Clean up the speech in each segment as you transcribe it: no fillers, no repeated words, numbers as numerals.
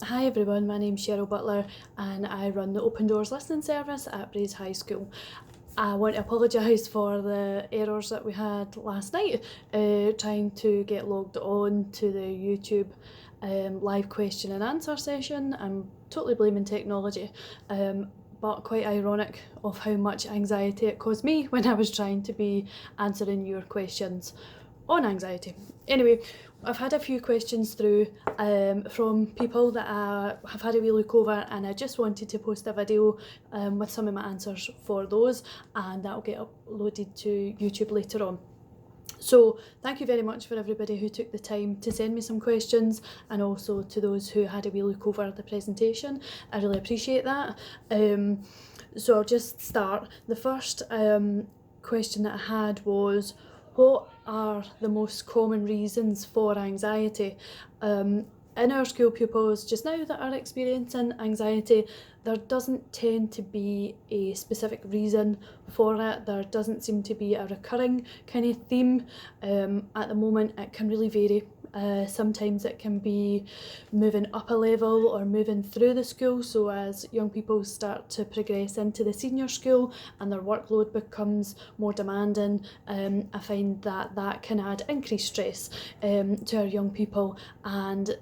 Hi everyone, my name's Cheryl Butler and I run the Open Doors Listening Service at Braes High School. I want to apologise for the errors that we had last night trying to get logged on to the YouTube live question and answer session. I'm totally blaming technology, but quite ironic of how much anxiety it caused me when I was trying to be answering your questions on anxiety. Anyway, I've had a few questions through from people that I have had a wee look over, and I just wanted to post a video with some of my answers for those, and that'll get uploaded to YouTube later on. So thank you very much for everybody who took the time to send me some questions, and also to those who had a wee look over the presentation. I really appreciate that. So I'll just start. The first question that I had was, what are the most common reasons for anxiety? In our school pupils just now that are experiencing anxiety, there doesn't tend to be a specific reason for it. There doesn't seem to be a recurring kind of theme. At the moment, it can really vary. Sometimes it can be moving up a level or moving through the school. So as young people start to progress into the senior school and their workload becomes more demanding, I find that that can add increased stress to our young people, and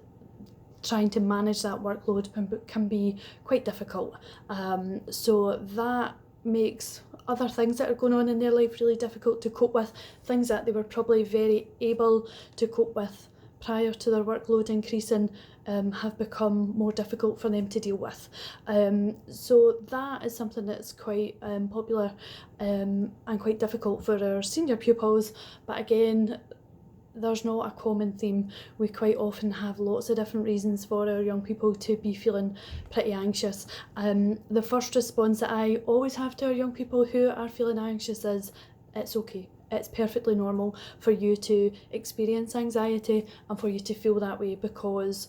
trying to manage that workload can be quite difficult. So that makes other things that are going on in their life really difficult to cope with, things that they were probably very able to cope with prior to their workload increasing have become more difficult for them to deal with. So that is something that's quite popular and quite difficult for our senior pupils. But again, there's not a common theme. We quite often have lots of different reasons for our young people to be feeling pretty anxious. The first response that I always have to our young people who are feeling anxious is, it's okay. It's perfectly normal for you to experience anxiety and for you to feel that way, because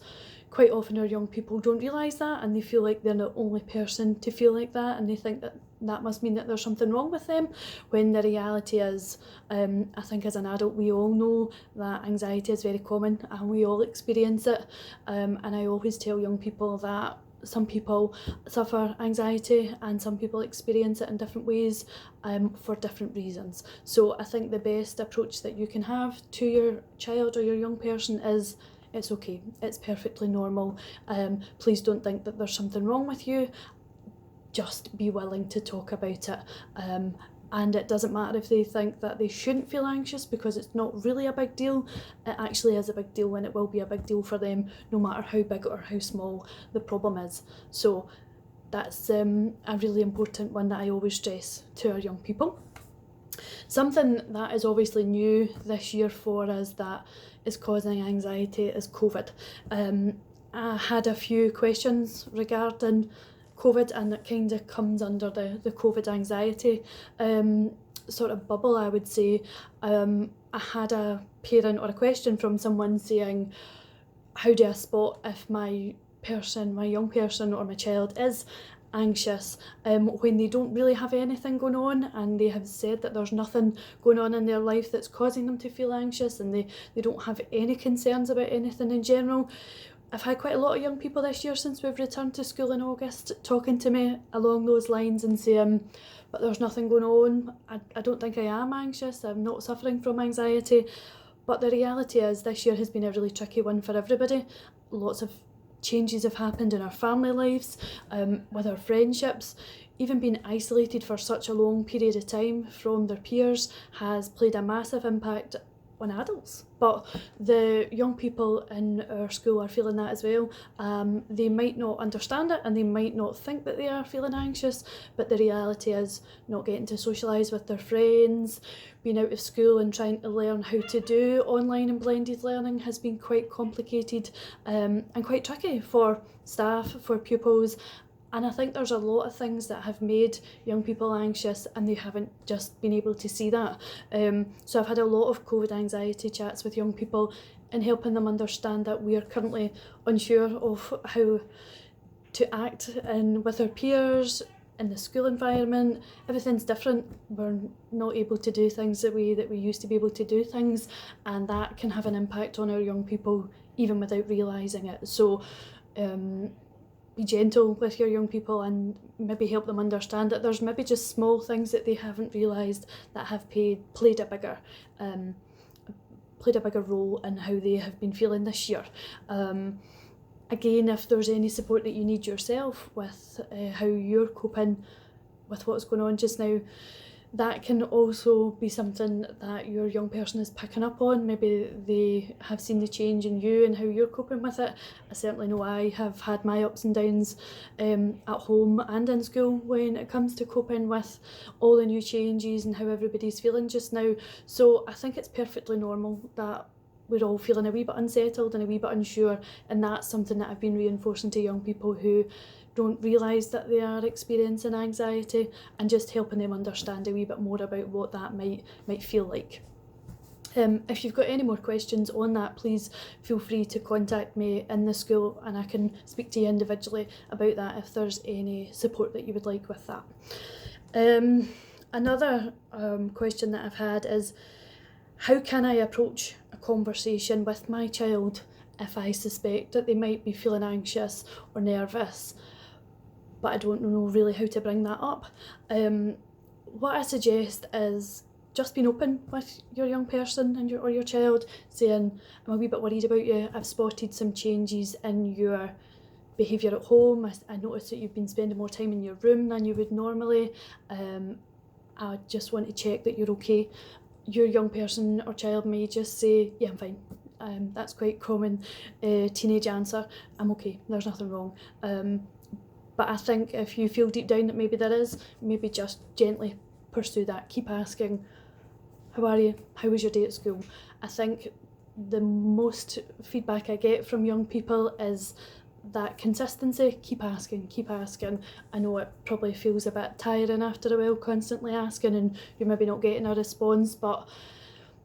quite often our young people don't realise that, and they feel like they're the only person to feel like that, and they think that that must mean that there's something wrong with them, when the reality is, I think as an adult we all know that anxiety is very common and we all experience it, and I always tell young people that some people suffer anxiety and some people experience it in different ways for different reasons. So I think the best approach that you can have to your child or your young person is, it's okay, it's perfectly normal. Please don't think that there's something wrong with you. Just be willing to talk about it. And it doesn't matter if they think that they shouldn't feel anxious, because it's not really a big deal. It actually is a big deal, and it will be a big deal for them no matter how big or how small the problem is. So that's a really important one that I always stress to our young people. Something that is obviously new this year for us that is causing anxiety is COVID. I had a few questions regarding COVID, and it kind of comes under the COVID anxiety sort of bubble, I would say. I had a parent or a question from someone saying, how do I spot if my young person or my child is anxious when they don't really have anything going on, and they have said that there's nothing going on in their life that's causing them to feel anxious, and they don't have any concerns about anything in general. I've had quite a lot of young people this year since we've returned to school in August talking to me along those lines and saying, but there's nothing going on, I don't think I am anxious, I'm not suffering from anxiety. But the reality is, this year has been a really tricky one for everybody. Lots of changes have happened in our family lives, with our friendships. Even being isolated for such a long period of time from their peers has played a massive impact on adults, but the young people in our school are feeling that as well. They might not understand it, and they might not think that they are feeling anxious, but the reality is not getting to socialise with their friends, being out of school and trying to learn how to do online and blended learning has been quite complicated and quite tricky for staff, for pupils. And I think there's a lot of things that have made young people anxious, and they haven't just been able to see that. So I've had a lot of COVID anxiety chats with young people and helping them understand that we are currently unsure of how to act with our peers in the school environment. Everything's different. We're not able to do things the way that we used to be able to do things, and that can have an impact on our young people even without realising it. So be gentle with your young people and maybe help them understand that there's maybe just small things that they haven't realised that have played a bigger role in how they have been feeling this year. Again, if there's any support that you need yourself with how you're coping with what's going on just now, that can also be something that your young person is picking up on. Maybe they have seen the change in you and how you're coping with it. I certainly know I have had my ups and downs at home and in school when it comes to coping with all the new changes and how everybody's feeling just now. So I think it's perfectly normal that we're all feeling a wee bit unsettled and a wee bit unsure, and that's something that I've been reinforcing to young people who don't realise that they are experiencing anxiety, and just helping them understand a wee bit more about what that might feel like. If you've got any more questions on that, please feel free to contact me in the school and I can speak to you individually about that if there's any support that you would like with that. Another question that I've had is, how can I approach a conversation with my child if I suspect that they might be feeling anxious or nervous, but I don't know really how to bring that up? What I suggest is just being open with your young person and your child, saying, I'm a wee bit worried about you, I've spotted some changes in your behaviour at home, I noticed that you've been spending more time in your room than you would normally, I just want to check that you're okay. Your young person or child may just say, yeah, I'm fine. That's quite common teenage answer, I'm okay, there's nothing wrong. But I think if you feel deep down that maybe there is, maybe just gently pursue that. Keep asking, how are you? How was your day at school? I think the most feedback I get from young people is that consistency. Keep asking. I know it probably feels a bit tiring after a while constantly asking and you're maybe not getting a response, but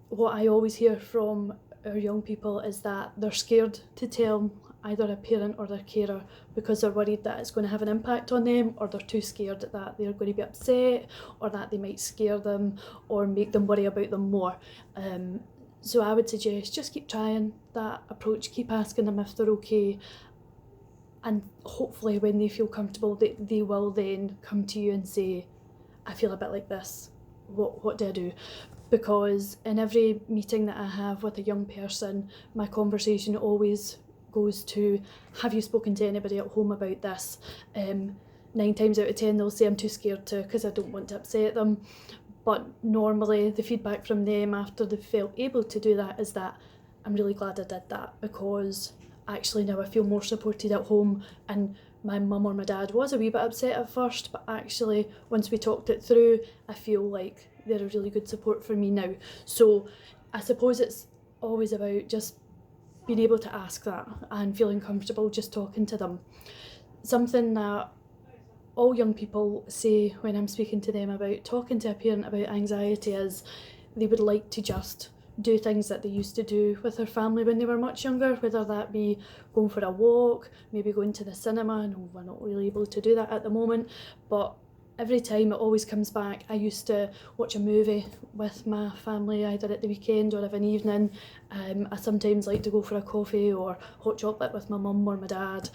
what I always hear from our young people is that they're scared to tell either a parent or their carer because they're worried that it's going to have an impact on them, or they're too scared that they're going to be upset, or that they might scare them or make them worry about them more. So I would suggest just keep trying that approach, keep asking them if they're okay, and hopefully when they feel comfortable they will then come to you and say, I feel a bit like this, what do I do? Because in every meeting that I have with a young person, my conversation always goes to, have you spoken to anybody at home about this? 9 times out of 10 they'll say, I'm too scared to, because I don't want to upset them. But normally the feedback from them after they felt able to do that is that, I'm really glad I did that, because actually now I feel more supported at home, and my mum or my dad was a wee bit upset at first, but actually once we talked it through, I feel like they're a really good support for me now. So I suppose it's always about just being able to ask that and feeling comfortable just talking to them. Something that all young people say when I'm speaking to them about talking to a parent about anxiety is they would like to just do things that they used to do with their family when they were much younger, whether that be going for a walk, maybe going to the cinema. No, we're not really able to do that at the moment, but every time it always comes back. I used to watch a movie with my family either at the weekend or of an evening. I sometimes like to go for a coffee or hot chocolate with my mum or my dad.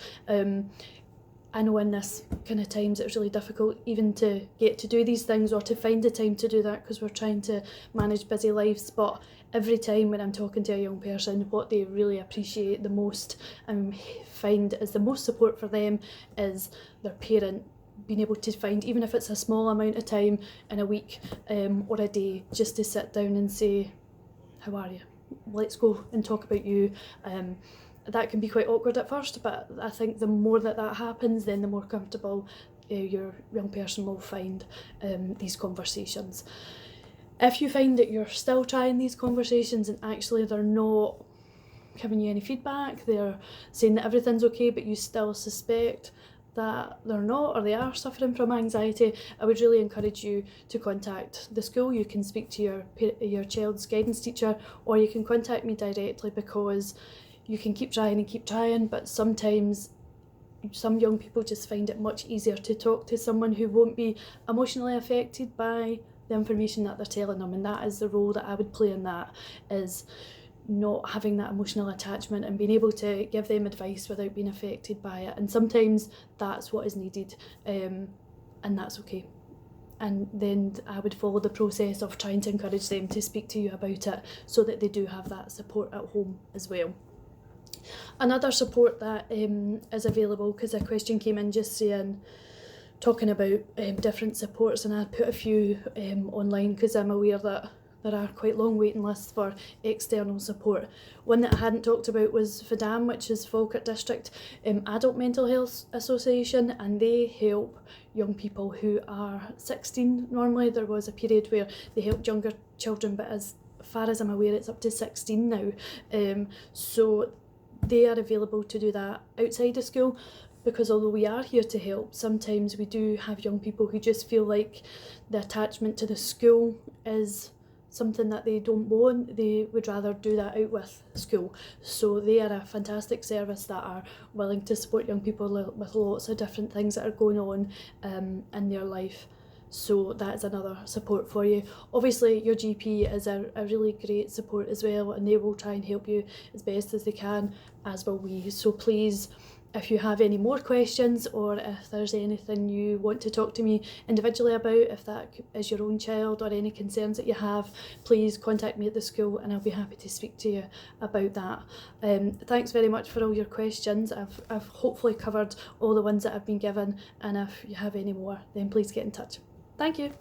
I know in this kind of times it's really difficult even to get to do these things or to find the time to do that because we're trying to manage busy lives, but every time when I'm talking to a young person, what they really appreciate the most and find is the most support for them is their parent being able to find, even if it's a small amount of time in a week or a day, just to sit down and say, how are you? Let's go and talk about you. That can be quite awkward at first, but I think the more that happens, then the more comfortable your young person will find these conversations. If you find that you're still trying these conversations and actually they're not giving you any feedback, they're saying that everything's okay, but you still suspect that they're not, or they are suffering from anxiety, I would really encourage you to contact the school. You can speak to your child's guidance teacher, or you can contact me directly, because you can keep trying, but sometimes some young people just find it much easier to talk to someone who won't be emotionally affected by the information that they're telling them, and that is the role that I would play in that, is not having that emotional attachment and being able to give them advice without being affected by it. And sometimes that's what is needed, and that's okay. And then I would follow the process of trying to encourage them to speak to you about it so that they do have that support at home as well. Another support that is available, because a question came in just saying, talking about different supports, and I put a few online because I'm aware that there are quite long waiting lists for external support. One that I hadn't talked about was FADAM, which is Falkirk District Adult Mental Health Association, and they help young people who are 16 normally. There was a period where they helped younger children, but as far as I'm aware it's up to 16 now. So they are available to do that outside of school, because although we are here to help, sometimes we do have young people who just feel like the attachment to the school is something that they don't want. They would rather do that out with school. So they are a fantastic service that are willing to support young people with lots of different things that are going on in their life. So that's another support for you. Obviously your GP is a really great support as well, and they will try and help you as best as they can, as will we. So please, if you have any more questions, or if there's anything you want to talk to me individually about, if that is your own child, or any concerns that you have, please contact me at the school and I'll be happy to speak to you about that. Thanks very much for all your questions. I've hopefully covered all the ones that I've been given, and if you have any more, then please get in touch. Thank you.